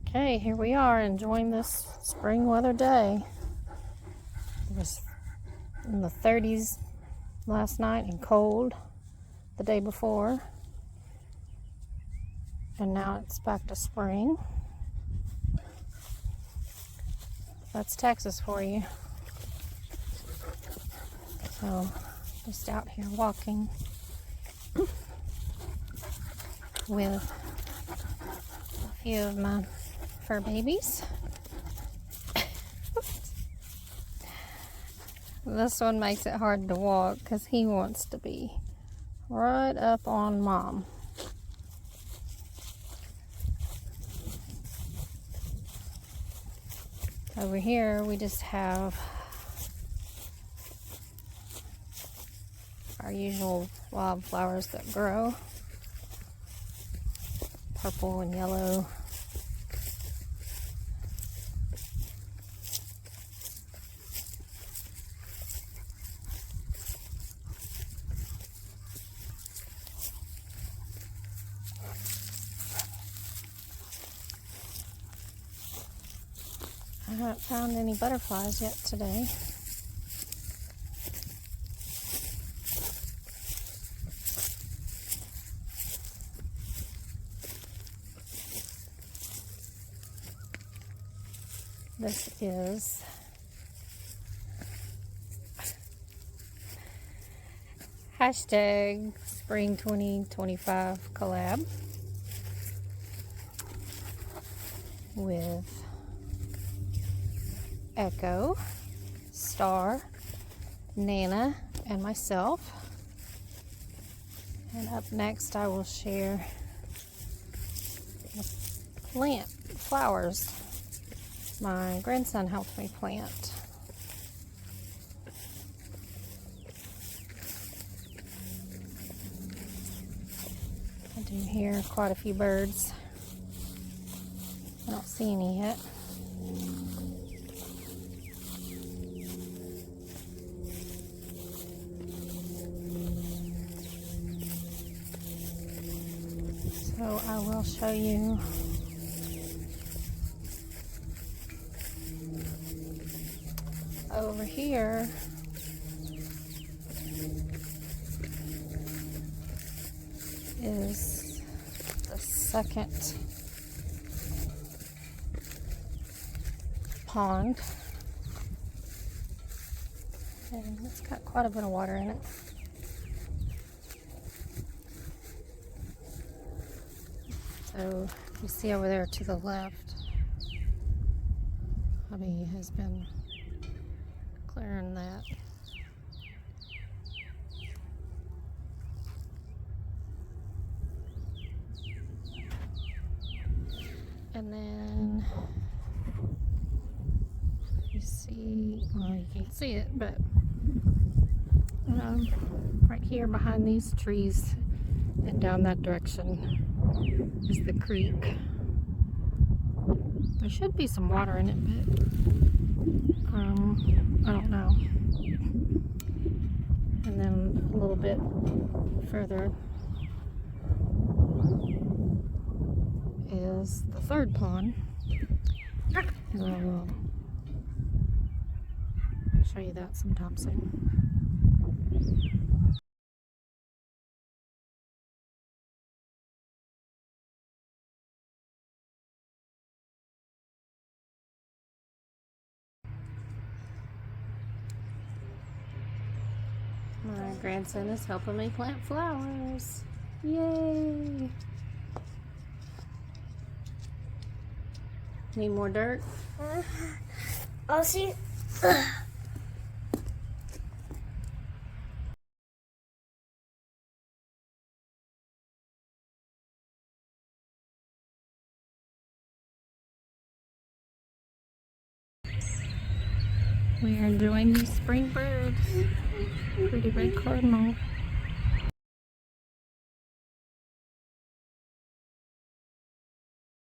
Okay, here we are enjoying this spring weather day. It was in the 30s last night and cold the day before. And now it's back to spring. That's Texas for you. So, just out here walking with a few of my fur babies. This one makes it hard to walk because he wants to be right up on mom. Over here we just have our usual wildflowers that grow. Purple and yellow. I haven't found any butterflies yet today. This is hashtag Spring 2025 collab with Echo, Star, Nana, and myself. And up next I will share the flowers my grandson helped me plant. I do hear quite a few birds. I don't see any yet. So I will show you over here. Is the second pond, and it's got quite a bit of water in it. So you see over there to the left, hubby has been clearing that. And then you see, well, you can't see it, but right here behind these trees and down that direction is the creek. There should be some water in it, but I don't know. And then a little bit further is the third pond. And I will show you that sometime soon. My grandson is helping me plant flowers. Yay! Need more dirt? I'll see. We are enjoying these spring birds. Pretty red cardinal.